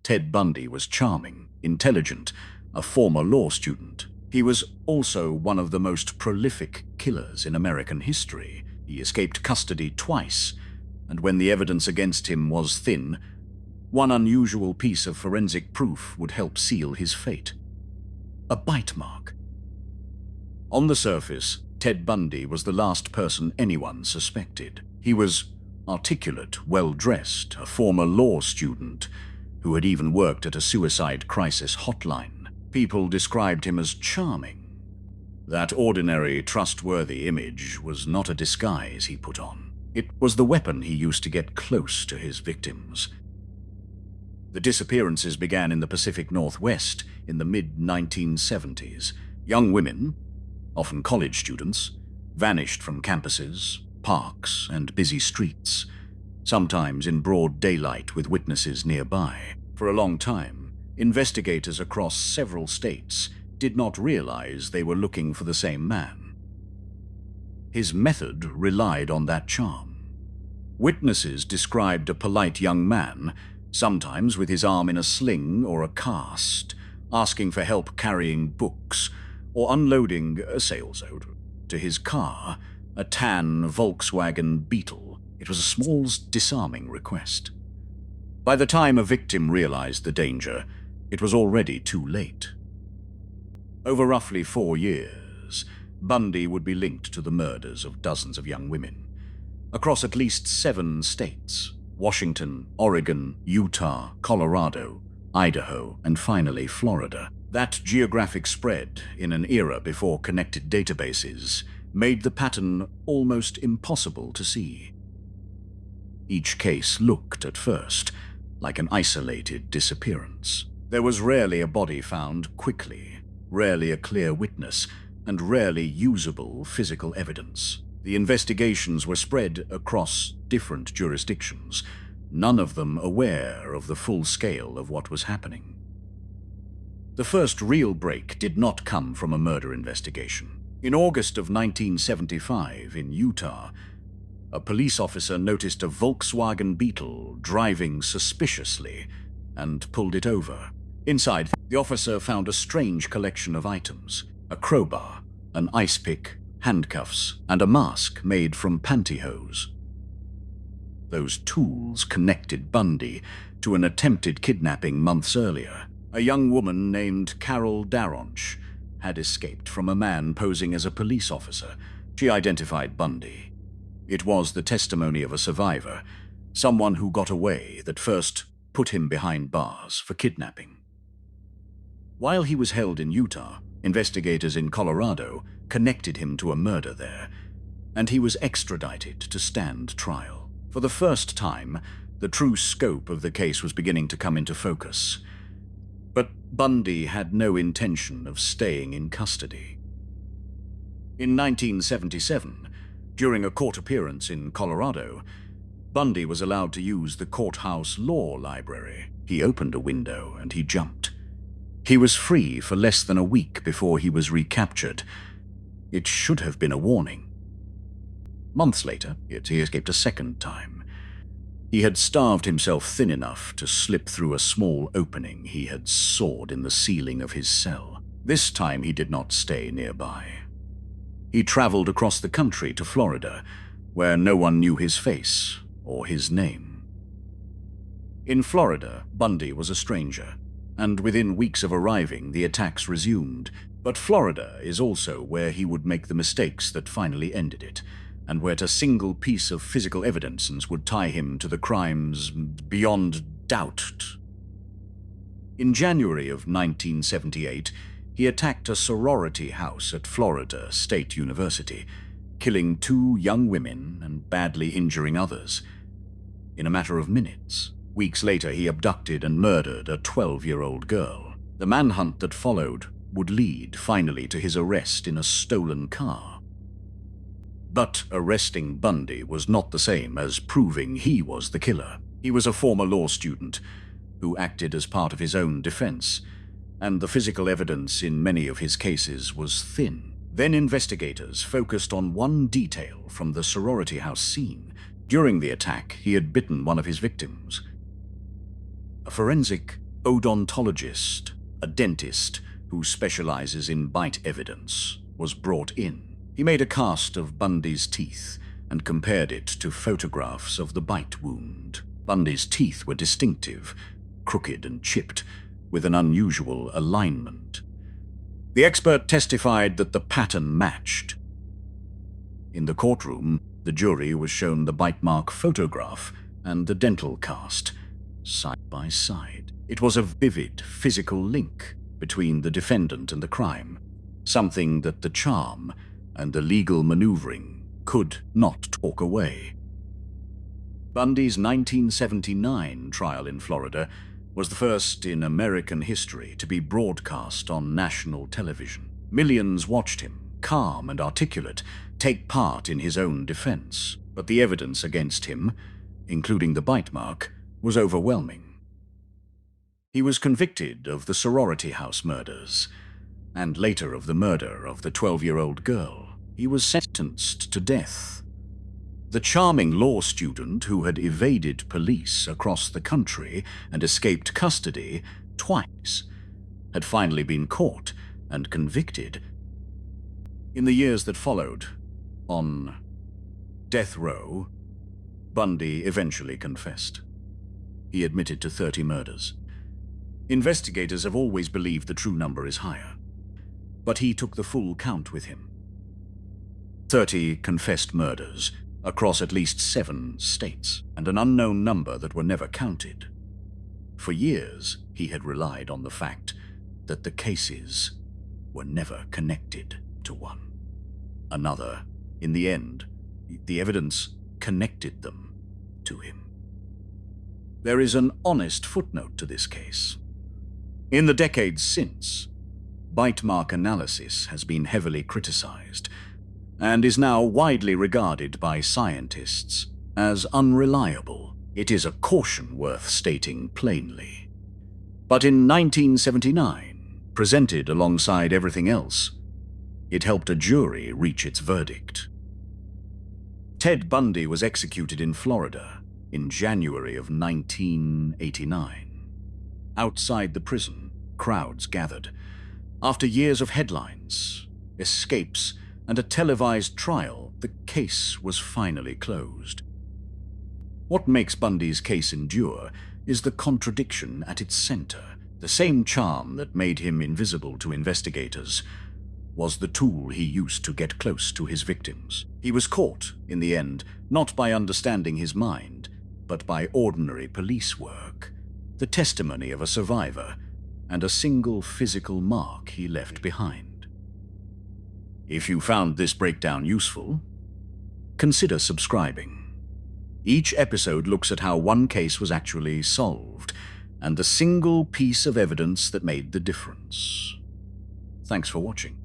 Ted Bundy was charming, intelligent, a former law student. He was also one of the most prolific killers in American history. He escaped custody twice, and when the evidence against him was thin, one unusual piece of forensic proof would help seal his fate: a bite mark. On the surface, Ted Bundy was the last person anyone suspected. He was articulate, well-dressed, a former law student who had even worked at a suicide crisis hotline. People described him as charming. That ordinary, trustworthy image was not a disguise he put on. It was the weapon he used to get close to his victims. The disappearances began in the Pacific Northwest in the mid-1970s. Young women, often college students, vanished from campuses, parks, and busy streets, sometimes in broad daylight with witnesses nearby. For a long time, investigators across several states did not realize they were looking for the same man. His method relied on that charm. Witnesses described a polite young man, sometimes with his arm in a sling or a cast, asking for help carrying books or unloading a sales order to his car, a tan Volkswagen Beetle. It was a small, disarming request. By the time a victim realized the danger, it was already too late. Over roughly 4 years, Bundy would be linked to the murders of dozens of young women across at least 7 states: Washington, Oregon, Utah, Colorado, Idaho, and finally Florida. That geographic spread, in an era before connected databases, made the pattern almost impossible to see. Each case looked, at first, like an isolated disappearance. There was rarely a body found quickly, rarely a clear witness, and rarely usable physical evidence. The investigations were spread across different jurisdictions, none of them aware of the full scale of what was happening. The first real break did not come from a murder investigation. In August of 1975, in Utah, a police officer noticed a Volkswagen Beetle driving suspiciously and pulled it over. Inside, the officer found a strange collection of items: a crowbar, an ice pick, handcuffs, and a mask made from pantyhose. Those tools connected Bundy to an attempted kidnapping months earlier. A young woman named Carol Daronch had escaped from a man posing as a police officer. She identified Bundy. It was the testimony of a survivor, someone who got away, that first put him behind bars for kidnapping. While he was held in Utah, investigators in Colorado connected him to a murder there, and he was extradited to stand trial. For the first time, the true scope of the case was beginning to come into focus. But Bundy had no intention of staying in custody. In 1977, during a court appearance in Colorado, Bundy was allowed to use the courthouse law library. He opened a window and he jumped. He was free for less than a week before he was recaptured. It should have been a warning. Months later, he escaped a second time. He had starved himself thin enough to slip through a small opening he had sawed in the ceiling of his cell. This time he did not stay nearby. He traveled across the country to Florida, where no one knew his face or his name. In Florida, Bundy was a stranger, and within weeks of arriving, the attacks resumed. But Florida is also where he would make the mistakes that finally ended it, and where a single piece of physical evidence would tie him to the crimes beyond doubt. In January of 1978, he attacked a sorority house at Florida State University, killing 2 young women and badly injuring others. In a matter of minutes, weeks later, he abducted and murdered a 12-year-old girl. The manhunt that followed would lead, finally, to his arrest in a stolen car. But arresting Bundy was not the same as proving he was the killer. He was a former law student who acted as part of his own defense, and the physical evidence in many of his cases was thin. Then investigators focused on one detail from the sorority house scene. During the attack, he had bitten one of his victims. A forensic odontologist, a dentist who specializes in bite evidence, was brought in. He made a cast of Bundy's teeth and compared it to photographs of the bite wound. Bundy's teeth were distinctive, crooked and chipped, with an unusual alignment. The expert testified that the pattern matched. In the courtroom, the jury was shown the bite mark photograph and the dental cast, side by side. It was a vivid physical link between the defendant and the crime, something that the charm and the legal maneuvering could not talk away. Bundy's 1979 trial in Florida was the first in American history to be broadcast on national television. Millions watched him, calm and articulate, take part in his own defense. But the evidence against him, including the bite mark, was overwhelming. He was convicted of the sorority house murders, and later of the murder of the 12-year-old girl. He was sentenced to death. The charming law student who had evaded police across the country and escaped custody twice had finally been caught and convicted. In the years that followed, on death row, Bundy eventually confessed. He admitted to 30 murders. Investigators have always believed the true number is higher, but he took the full count with him. 30 confessed murders across at least 7 states, and an unknown number that were never counted. For years, he had relied on the fact that the cases were never connected to one another. In the end, the evidence connected them to him. There is an honest footnote to this case. In the decades since, bite mark analysis has been heavily criticized and is now widely regarded by scientists as unreliable. It is a caution worth stating plainly. But in 1979, presented alongside everything else, it helped a jury reach its verdict. Ted Bundy was executed in Florida in January of 1989. Outside the prison, crowds gathered. After years of headlines, escapes, and a televised trial, the case was finally closed. What makes Bundy's case endure is the contradiction at its center. The same charm that made him invisible to investigators was the tool he used to get close to his victims. He was caught, in the end, not by understanding his mind, but by ordinary police work, the testimony of a survivor, and a single physical mark he left behind. If you found this breakdown useful, consider subscribing. Each episode looks at how one case was actually solved, and the single piece of evidence that made the difference. Thanks for watching.